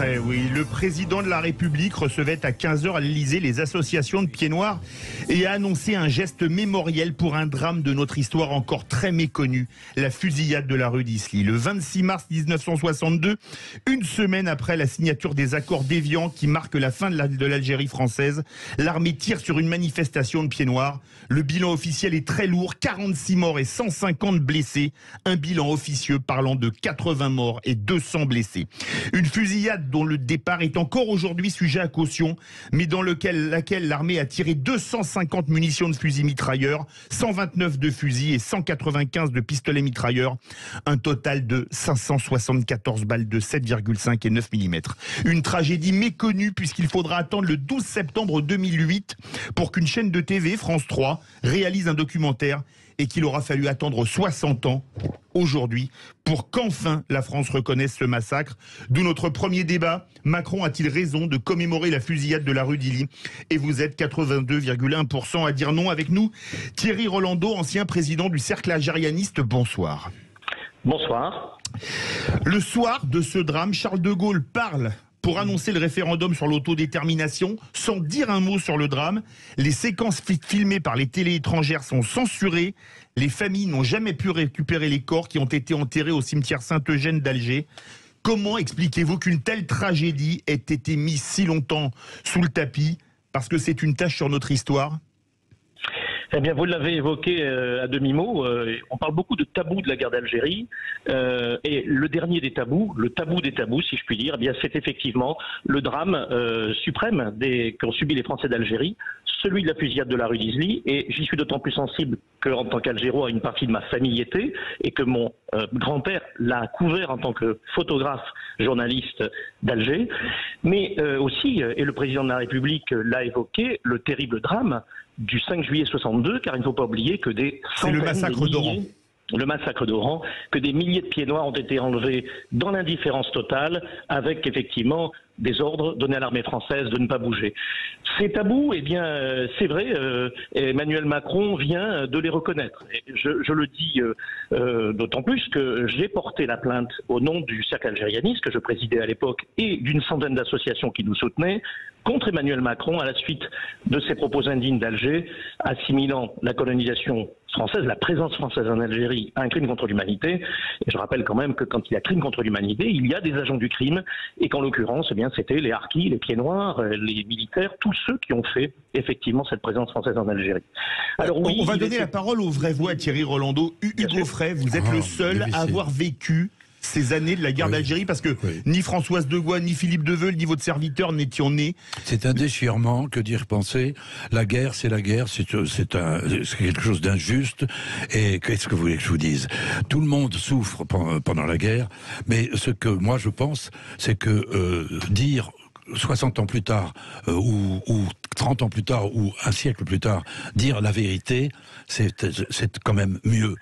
Oui, le président de la République recevait à 15h à l'Élysée les associations de pieds noirs et a annoncé un geste mémoriel pour un drame de notre histoire encore très méconnu, la fusillade de la rue d'Isly. Le 26 mars 1962, une semaine après la signature des accords d'Évian qui marquent la fin de l'Algérie française, l'armée tire sur une manifestation de pieds noirs. Le bilan officiel est très lourd, 46 morts et 150 blessés. Un bilan officieux parlant de 80 morts et 200 blessés. Une fusillade dont le départ est encore aujourd'hui sujet à caution, mais dans laquelle l'armée a tiré 250 munitions de fusils mitrailleurs, 129 de fusils et 195 de pistolets mitrailleurs, un total de 574 balles de 7,5 et 9 mm. Une tragédie méconnue puisqu'il faudra attendre le 12 septembre 2008 pour qu'une chaîne de TV, France 3, réalise un documentaire et qu'il aura fallu attendre 60 ans aujourd'hui pour qu'enfin la France reconnaisse ce massacre. D'où notre premier débat. Macron a-t-il raison de commémorer la fusillade de la rue d'Illy? Et vous êtes 82,1% à dire non avec nous. Thierry Rolando, ancien président du Cercle algérianiste, bonsoir. Bonsoir. Le soir de ce drame, Charles de Gaulle parle pour annoncer le référendum sur l'autodétermination, sans dire un mot sur le drame. Les séquences filmées par les télés étrangères sont censurées. Les familles n'ont jamais pu récupérer les corps qui ont été enterrés au cimetière Saint-Eugène d'Alger. Comment expliquez-vous qu'une telle tragédie ait été mise si longtemps sous le tapis? Parce que c'est une tache sur notre histoire. Eh bien, vous l'avez évoqué à demi-mot. On parle beaucoup de tabou de la guerre d'Algérie. Et le dernier des tabous, le tabou des tabous, si je puis dire, eh bien, c'est effectivement le drame suprême qu'ont subi les Français d'Algérie, celui de la fusillade de la rue d'Isly. Et j'y suis d'autant plus sensible qu'en tant qu'Algérois, une partie de ma famille y était, et que mon grand-père l'a couvert en tant que photographe, journaliste d'Alger. Mais aussi, et le président de la République l'a évoqué, le terrible drame du 5 juillet 62, car il ne faut pas oublier que des centaines, le massacre d'Oran. Le massacre d'Oran, que des milliers de pieds noirs ont été enlevés dans l'indifférence totale, avec effectivement des ordres donnés à l'armée française de ne pas bouger. Ces tabous, eh bien, c'est vrai, Emmanuel Macron vient de les reconnaître. Et je le dis d'autant plus que j'ai porté la plainte au nom du Cercle algérianiste, que je présidais à l'époque, et d'une centaine d'associations qui nous soutenaient, contre Emmanuel Macron à la suite de ses propos indignes d'Alger, assimilant la colonisation française, la présence française en Algérie, à un crime contre l'humanité. Et je rappelle quand même que quand il y a crime contre l'humanité, il y a des agents du crime, et qu'en l'occurrence, eh bien, c'était les harkis, les pieds noirs, les militaires, tous ceux qui ont fait effectivement cette présence française en Algérie. Alors, oui, on va donner la parole aux vraies voix, Thierry Rolando. Hugo Frey, vous êtes le seul à avoir vécu ces années de la guerre d'Algérie, parce que ni Françoise de Gaulle, ni Philippe Deveul, ni votre serviteur n'étions nés. C'est un déchirement, que dire penser. La guerre, c'est la guerre, c'est quelque chose d'injuste. Et qu'est-ce que vous voulez que je vous dise? Tout le monde souffre pendant la guerre, mais ce que moi je pense, c'est que dire 60 ans plus tard, ou 30 ans plus tard, ou un siècle plus tard, dire la vérité, c'est quand même mieux.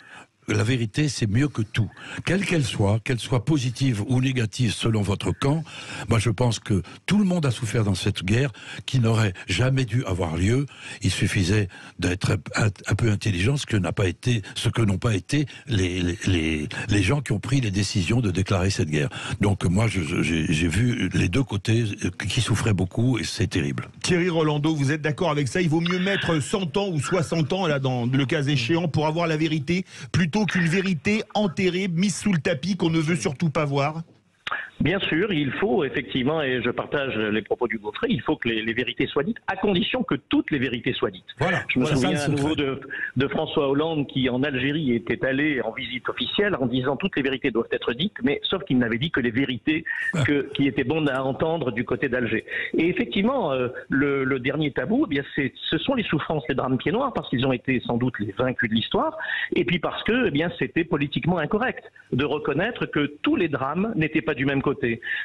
La vérité, c'est mieux que tout. Quelle qu'elle soit positive ou négative selon votre camp, moi je pense que tout le monde a souffert dans cette guerre qui n'aurait jamais dû avoir lieu. Il suffisait d'être un peu intelligent, ce que n'ont pas été les gens qui ont pris les décisions de déclarer cette guerre. Donc moi j'ai vu les deux côtés qui souffraient beaucoup, et c'est terrible. Thierry Rolando, vous êtes d'accord avec ça? Il vaut mieux mettre 100 ans ou 60 ans là, dans le cas échéant, pour avoir la vérité, plutôt qu'une vérité enterrée, mise sous le tapis, qu'on ne veut surtout pas voir? Bien sûr, il faut effectivement, et je partage les propos du Gaufret, il faut que les vérités soient dites, à condition que toutes les vérités soient dites. Voilà, je me souviens à nouveau de François Hollande qui, en Algérie, était allé en visite officielle en disant toutes les vérités doivent être dites, mais sauf qu'il n'avait dit que les vérités qui étaient bonnes à entendre du côté d'Alger. Et effectivement, le dernier tabou, eh bien, ce sont les souffrances, les drames pieds noirs, parce qu'ils ont été sans doute les vaincus de l'histoire, et puis parce que, eh bien, c'était politiquement incorrect de reconnaître que tous les drames n'étaient pas du même côté.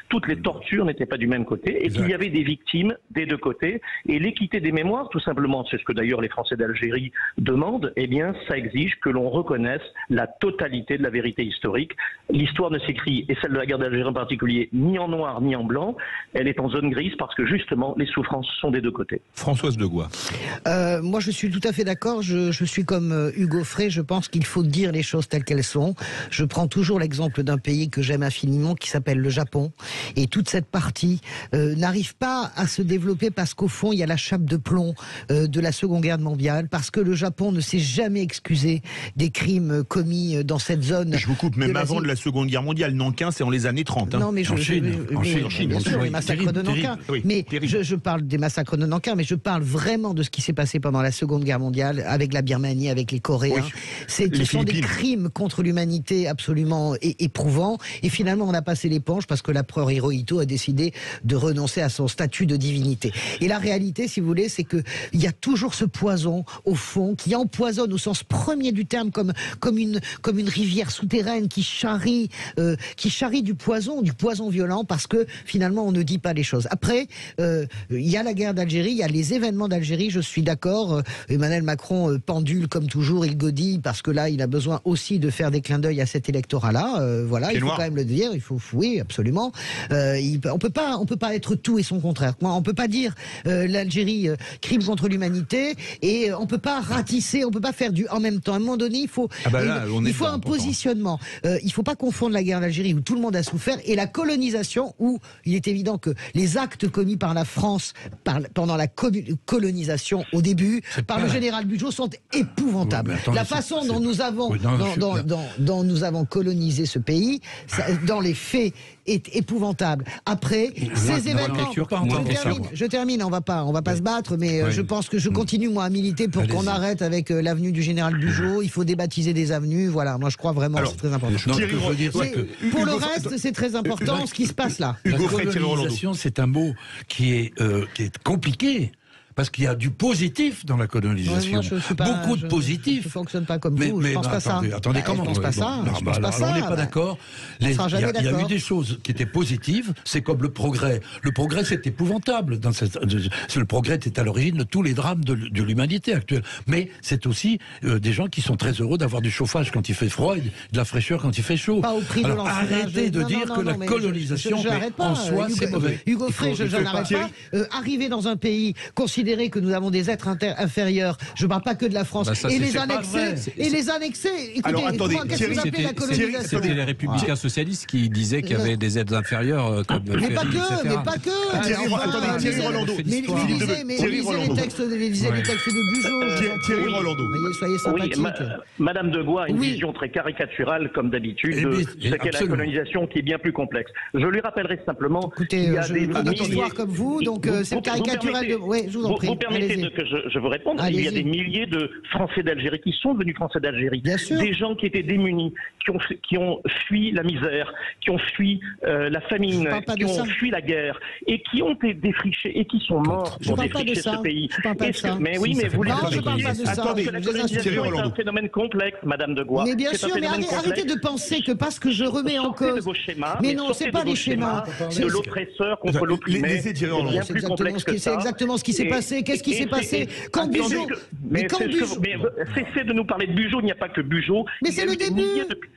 Toutes les tortures n'étaient pas du même côté, et qu'il y avait des victimes des deux côtés, et l'équité des mémoires, tout simplement, c'est ce que d'ailleurs les Français d'Algérie demandent, eh bien ça exige que l'on reconnaisse la totalité de la vérité historique. L'histoire ne s'écrit, et celle de la guerre d'Algérie en particulier, ni en noir ni en blanc, elle est en zone grise parce que justement les souffrances sont des deux côtés. Françoise de Gaulle. Moi je suis tout à fait d'accord, je suis comme Hugo Frey, je pense qu'il faut dire les choses telles qu'elles sont. Je prends toujours l'exemple d'un pays que j'aime infiniment qui s'appelle le Japon. Et toute cette partie n'arrive pas à se développer parce qu'au fond, il y a la chape de plomb de la Seconde Guerre mondiale, parce que le Japon ne s'est jamais excusé des crimes commis dans cette zone. Je vous coupe, même avant de la Seconde Guerre mondiale, Nankin, c'est en les années 30. Hein. Non, mais en Chine, bien sûr, les massacres de Nankin. Oui, mais je parle des massacres de Nankin, mais je parle vraiment de ce qui s'est passé pendant la Seconde Guerre mondiale, avec la Birmanie, avec les Coréens. Oui. Ce sont des crimes contre l'humanité absolument éprouvants. Et finalement, on a passé l'éponge parce que l'empereur Hirohito a décidé de renoncer à son statut de divinité. Et la réalité, si vous voulez, c'est qu'il y a toujours ce poison, au fond, qui empoisonne au sens premier du terme, comme une rivière souterraine qui charrie du poison violent, parce que finalement, on ne dit pas les choses. Après, il y a la guerre d'Algérie, il y a les événements d'Algérie, je suis d'accord. Emmanuel Macron pendule comme toujours, il godille, parce que là, il a besoin aussi de faire des clins d'œil à cet électorat-là. Voilà, il faut quand même le dire, oui, absolument. On peut pas être tout et son contraire. On peut pas dire l'Algérie crime contre l'humanité et on peut pas ratisser, on peut pas faire en même temps. À un moment donné, il faut un positionnement. Il faut pas confondre la guerre d'Algérie où tout le monde a souffert et la colonisation où il est évident que les actes commis par la France pendant la colonisation au début par le général Bugeaud sont épouvantables. La façon dont nous avons colonisé ce pays, dans les faits, est épouvantable. Après, ces événements, je termine, on va pas se battre, mais je pense que je continue moi à militer pour qu'on arrête avec l'avenue du général Bugeaud. Il faut débaptiser des avenues. Voilà, moi je crois vraiment que c'est très important. Pour le reste, c'est très important ce qui se passe là. La colonisation, c'est un mot qui est compliqué. Parce qu'il y a du positif dans la colonisation. Beaucoup de positif. Je ne fonctionne pas comme vous, je ne pense pas ça. Attendez, comment? Je ne pense pas ça. On n'est pas d'accord. Il y a eu des choses qui étaient positives, c'est comme le progrès. Le progrès, c'est épouvantable. Le progrès est à l'origine de tous les drames de l'humanité actuelle. Mais c'est aussi des gens qui sont très heureux d'avoir du chauffage quand il fait froid et de la fraîcheur quand il fait chaud. Pas au prix de l'enfumage. Arrêtez de dire que la colonisation en soi, c'est mauvais. Hugo Frey, je n'arrête pas. Arriver dans un pays considéré que nous avons des êtres inférieurs, je ne parle pas que de la France, et les annexer. Écoutez, alors attendez, c'était les républicains socialistes qui disaient qu'il y avait des êtres inférieurs comme mais pas que. Thierry Rolando. Mais lisez les textes de Bugeaud. Thierry Rolando. Soyez sympathique. Madame de Gois a une vision très caricaturale, comme d'habitude, de ce qu'est la colonisation, qui est bien plus complexe. Je lui rappellerai simplement qu'il y a des histoires comme vous, donc c'est caricatural. Oui, je vous en prie. Vous permettez que je vous réponde. Il y a des milliers de Français d'Algérie qui sont devenus Français d'Algérie. Des gens qui étaient démunis, qui ont fui la misère, qui ont fui la famine, qui ont fui la guerre, et qui ont été défrichés et qui sont morts pour défricher ce pays. Mais oui, mais vous les je parle pas de ça. Attendez, la colonisation est un phénomène complexe, Madame de Gois. Mais bien sûr, mais arrêtez de penser que parce que je remets en cause... Mais non, c'est pas les schémas. De l'oppresseur contre l'opprimé. C'est exactement ce qui s'est passé. Qu'est-ce qui s'est passé quand Bugeaud... Mais cessez de nous parler de Bugeaud, il n'y a pas que Bugeaud. Mais c'est le début.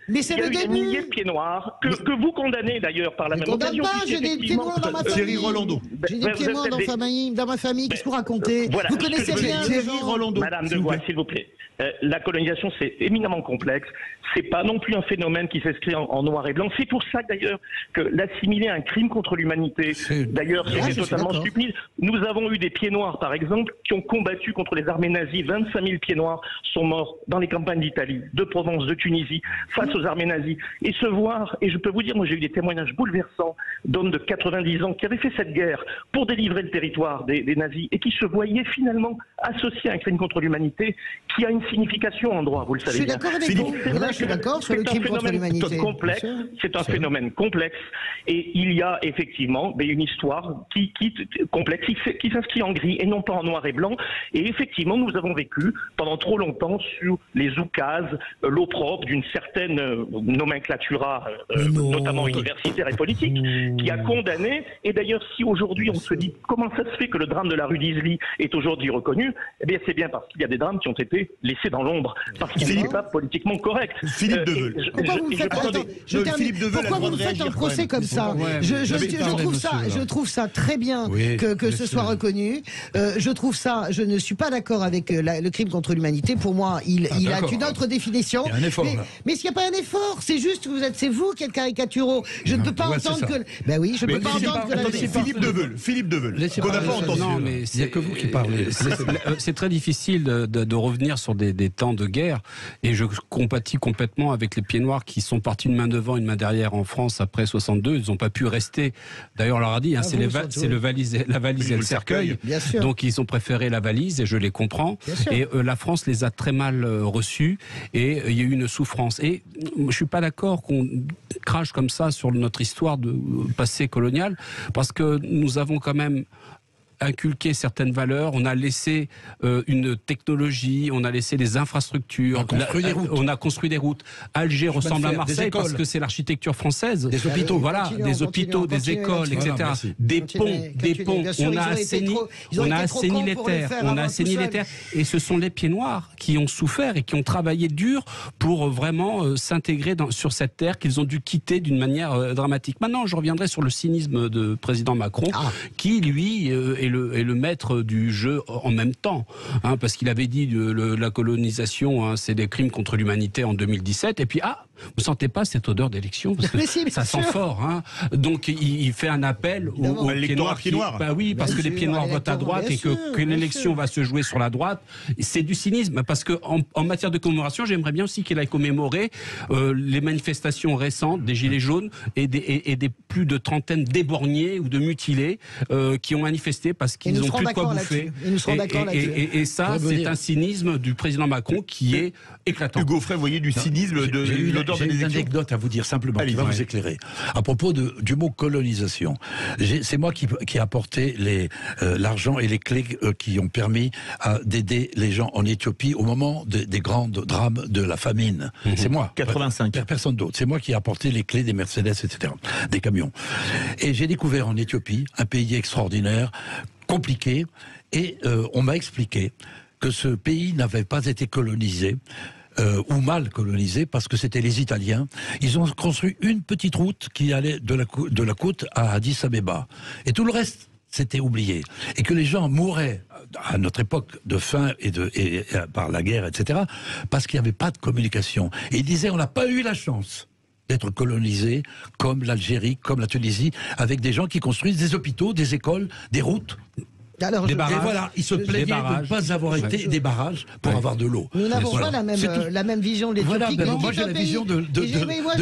Mais c'est le début. Il y a des milliers de pieds noirs que vous condamnez d'ailleurs par la même occasion. J'ai des pieds noirs dans ma famille. Thierry Rolando. J'ai des pieds noirs dans ma famille. Qu'est-ce que vous racontez? Vous connaissez rien. Thierry Rolando. Madame de Gois, s'il vous plaît. La colonisation, c'est éminemment complexe. C'est pas non plus un phénomène qui s'inscrit en noir et blanc. C'est pour ça d'ailleurs que l'assimiler à un crime contre l'humanité, d'ailleurs, c'est totalement stupide. Nous avons eu des pieds noirs, par exemple, qui ont combattu contre les armées nazies. 25 000 pieds noirs sont morts dans les campagnes d'Italie, de Provence, de Tunisie, face aux armées nazies. Et se voir, et je peux vous dire, moi j'ai eu des témoignages bouleversants d'hommes de 90 ans qui avaient fait cette guerre pour délivrer le territoire des nazis et qui se voyaient finalement associés à un crime contre l'humanité qui a une signification en droit, vous le savez. Je suis d'accord avec vous. Là, je suis d'accord sur le crime contre l'humanité. C'est un phénomène complexe et il y a effectivement une histoire complexe qui s'inscrit en gris et non pas en noir et blanc. Et effectivement, nous avons vécu pendant trop longtemps sous les oukases l'opprobre d'une certaine nomenclatura, notamment universitaire et politique, qui a condamné. Et d'ailleurs, si aujourd'hui on se dit comment ça se fait que le drame de la rue d'Isly est aujourd'hui reconnu, eh bien c'est bien parce qu'il y a des drames qui ont été laissés dans l'ombre, parce qu'il n'est pas politiquement correct. Philippe Deveul. Pourquoi vous me faites un procès comme ça? Je trouve ça très bien que ce soit reconnu. je trouve ça, je ne suis pas d'accord avec le crime contre l'humanité. Pour moi, il a une autre définition. Il y a un effort, mais s'il n'y a pas un effort, c'est juste que c'est vous qui êtes caricaturaux. Je ne peux pas entendre que. Ben oui, je ne peux pas entendre que. Attendez, Philippe Deveul, qu'on n'a pas entendu. Non, mais il n'y a que vous qui parlez. C'est très difficile de revenir sur des temps de guerre, et je compatis complètement avec les pieds noirs qui sont partis une main devant, une main derrière en France après 62. Ils n'ont pas pu rester. D'ailleurs, on leur a dit, hein, c'est la valise et le cercueil. Donc ils ont préféré la valise, et je les comprends. Et la France les a très mal reçus, et il y a eu une souffrance. Et je ne suis pas d'accord qu'on crache comme ça sur notre histoire de passé colonial, parce que nous avons quand même inculquer certaines valeurs, on a laissé une technologie, on a laissé des infrastructures, on a construit des routes. Alger ressemble à Marseille parce que c'est l'architecture française. Des hôpitaux. Voilà, des hôpitaux, des écoles, etc. Des ponts, on a assaini les terres. Et ce sont les pieds noirs qui ont souffert et qui ont travaillé dur pour vraiment s'intégrer sur cette terre qu'ils ont dû quitter d'une manière dramatique. Maintenant, je reviendrai sur le cynisme de président Macron, qui, lui, est le maître du jeu en même temps, hein, parce qu'il avait dit la colonisation, hein, c'est des crimes contre l'humanité en 2017, et puis vous sentez pas cette odeur d'élection, parce que ça sent fort, hein. Donc il fait un appel aux pieds noirs. Bah oui, parce que les pieds noirs votent à droite, et que l'élection va se jouer sur la droite. C'est du cynisme, parce que en matière de commémoration, j'aimerais bien aussi qu'il aille commémorer les manifestations récentes des Gilets jaunes et des plus de trentaine d'éborgnés ou de mutilés qui ont manifesté parce qu'ils n'ont plus de quoi bouffer. Et ça, c'est un cynisme du président Macron qui est éclatant. Hugo Frey, vous voyez du cynisme de l'odeur de l'élection. J'ai une anecdote à vous dire simplement qui va vous éclairer. À propos du mot colonisation, c'est moi qui ai apporté l'argent et les clés qui ont permis d'aider les gens en Éthiopie au moment des grands drames de la famine. C'est moi. 85. Personne d'autre. C'est moi qui ai apporté les clés des Mercedes, etc., des camions. Et j'ai découvert en Éthiopie un pays extraordinaire, compliqué, et on m'a expliqué que ce pays n'avait pas été colonisé, ou mal colonisé, parce que c'était les Italiens. Ils ont construit une petite route qui allait de la côte à Addis Abeba. Et tout le reste, c'était oublié. Et que les gens mouraient à notre époque de faim et par la guerre, etc., parce qu'il n'y avait pas de communication. Et ils disaient, on n'a pas eu la chance d'être colonisé comme l'Algérie, comme la Tunisie, avec des gens qui construisent des hôpitaux, des écoles, des routes. Alors, et voilà, ils se plaignaient de ne pas avoir été des barrages pour avoir de l'eau. Nous n'avons pas la même vision de l'Éthiopie. Voilà, moi j'ai la vision de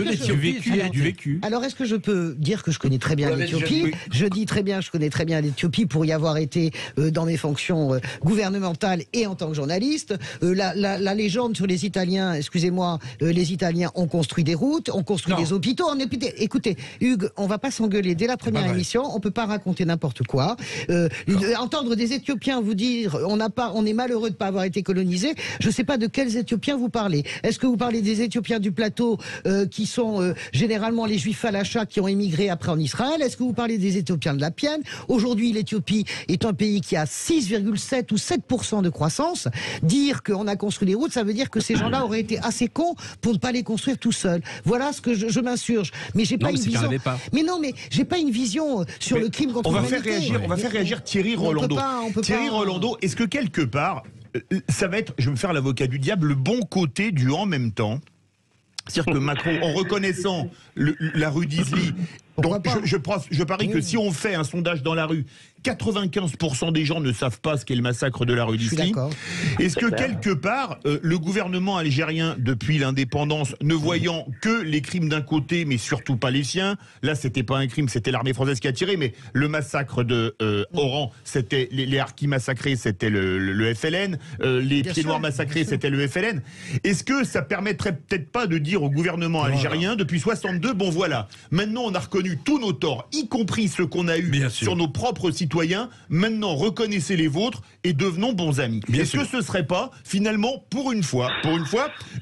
l'Éthiopie, du vécu. Alors est-ce que je peux dire que je connais très bien l'Éthiopie? Je dis très bien, je connais très bien l'Éthiopie pour y avoir été dans mes fonctions gouvernementales et en tant que journaliste. La légende sur les Italiens, excusez-moi, les Italiens ont construit des routes, ont construit des hôpitaux. Écoutez, Hugues, on va pas s'engueuler dès la première émission, on peut pas raconter n'importe quoi. Entendre des Éthiopiens vous dire on est malheureux de ne pas avoir été colonisés, je ne sais pas de quels Éthiopiens vous parlez. Est-ce que vous parlez des Éthiopiens du plateau qui sont généralement les Juifs Falacha qui ont émigré après en Israël? Est-ce que vous parlez des Éthiopiens de la Pienne? Aujourd'hui, l'Éthiopie est un pays qui a 6,7 ou 7% de croissance. Dire qu'on a construit des routes, ça veut dire que ces gens-là auraient été assez cons pour ne pas les construire tout seuls. Voilà ce que je m'insurge. Mais j'ai pas une vision. Mais non, mais j'ai pas une vision sur le crime contre l'humanité. On va faire réagir Thierry Rolando. Thierry Rolando, est-ce que quelque part, ça va être, je vais me faire l'avocat du diable, le bon côté du en même temps? C'est-à-dire que Macron, en reconnaissant la rue d'Isly, donc je parie que si on fait un sondage dans la rue, 95% des gens ne savent pas ce qu'est le massacre de la rue d'Isly. Est-ce que quelque part, le gouvernement algérien, depuis l'indépendance, ne voyant que les crimes d'un côté, mais surtout pas les siens, là c'était pas un crime, c'était l'armée française qui a tiré, mais le massacre de Oran, c'était les harkis massacrés, c'était le FLN, les pieds noirs massacrés, c'était le FLN. Est-ce que ça permettrait peut-être pas de dire au gouvernement algérien, depuis 62, bon voilà, maintenant on a reconnu tous nos torts, y compris ceux qu'on a eus sur nos propres citoyens, maintenant reconnaissez les vôtres et devenons bons amis. Est-ce que ce serait pas finalement pour une fois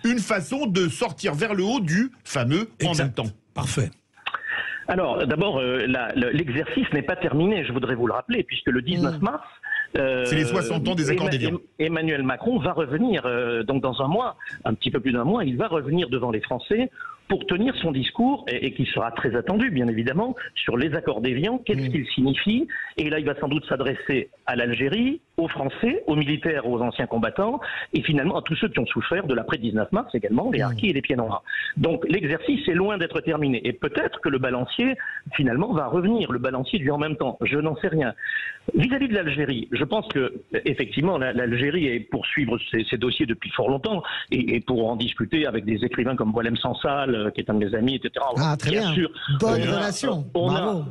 une façon de sortir vers le haut du fameux en même temps? Parfait. Alors d'abord l'exercice n'est pas terminé, je voudrais vous le rappeler, puisque le 19 mars c'est les 60 ans des accords d'Évian. Emmanuel Macron va revenir donc dans un mois, un petit peu plus d'un mois, il va revenir devant les Français pour tenir son discours, et qui sera très attendu, bien évidemment, sur les accords d'Évian, qu'est-ce qu'ils signifient. Et là, il va sans doute s'adresser à l'Algérie, aux Français, aux militaires, aux anciens combattants, et finalement à tous ceux qui ont souffert de l'après-19 mars également, les harkis et les pieds noirs. Donc l'exercice est loin d'être terminé. Et peut-être que le balancier, finalement, va revenir, le balancier du en même temps. Je n'en sais rien. Vis-à-vis de l'Algérie, je pense que effectivement l'Algérie est pour suivre ces dossiers depuis fort longtemps, et pour en discuter avec des écrivains comme Boualem Sansal, qui est un de mes amis, etc. Ah, très bien. Sûr, bonne relation. Bravo.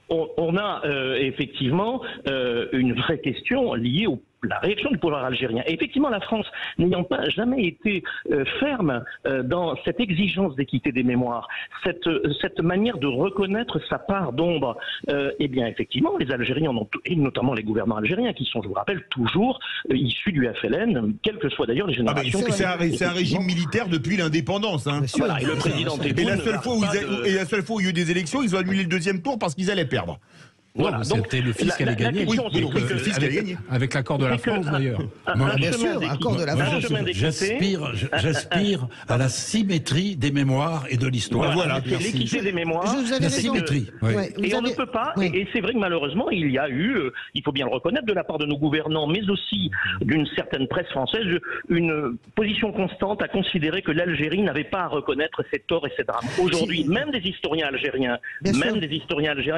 On a effectivement une vraie question liée la réaction du pouvoir algérien. Et effectivement, la France, n'ayant pas jamais été ferme dans cette exigence d'équité des mémoires, cette manière de reconnaître sa part d'ombre, eh bien, effectivement, les Algériens, et notamment les gouvernements algériens, qui sont, je vous rappelle, toujours issus du FLN, quelles que soient d'ailleurs les générations. C'est un régime militaire depuis l'indépendance. Hein. Voilà, et le président Tebboune... Et la seule fois où il y a eu des élections, ils ont annulé le deuxième tour parce qu'ils allaient perdre. Voilà, c'était le fisc qui allait gagner. Oui, le fisc allait gagner. Avec l'accord de la France, d'ailleurs. Bien sûr, accord de la France. J'aspire à la symétrie des mémoires et de l'histoire. Voilà, c'est l'équité des mémoires. La symétrie. Et on ne peut pas, et c'est vrai que malheureusement, il y a eu, il faut bien le reconnaître, de la part de nos gouvernants, mais aussi d'une certaine presse française, une position constante à considérer que l'Algérie n'avait pas à reconnaître ses torts et ses drames. Aujourd'hui, même des historiens algériens,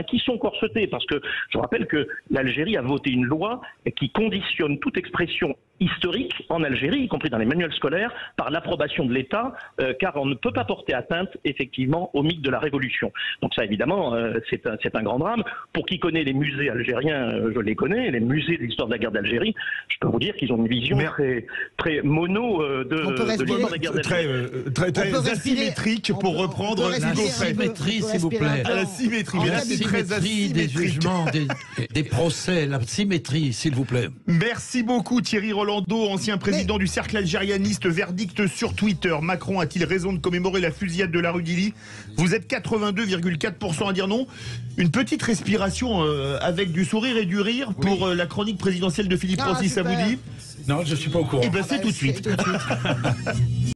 qui sont corsetés, parce que je rappelle que l'Algérie a voté une loi qui conditionne toute expression historique en Algérie, y compris dans les manuels scolaires, par l'approbation de l'État, car on ne peut pas porter atteinte, effectivement, au mythe de la Révolution. Donc ça, évidemment, c'est un grand drame. Pour qui connaît les musées algériens, je les connais, les musées de l'histoire de la guerre d'Algérie, je peux vous dire qu'ils ont une vision très mono de l'histoire de la guerre d'Algérie. Très asymétrique, pour reprendre Hugo Frey. La symétrie, s'il vous plaît. La symétrie, mais là, c'est très asymétrique. Des jugements, des procès, la symétrie, s'il vous plaît. Merci beaucoup, Thierry Rolando, ancien président du Cercle algérianiste. Verdict sur Twitter. Macron a-t-il raison de commémorer la fusillade de la rue d'Illy? Vous êtes 82,4% à dire non. Une petite respiration avec du sourire et du rire pour la chronique présidentielle de Philippe Rossi, ça vous dit? Non, je ne suis pas au courant. Eh bien, c'est tout de suite.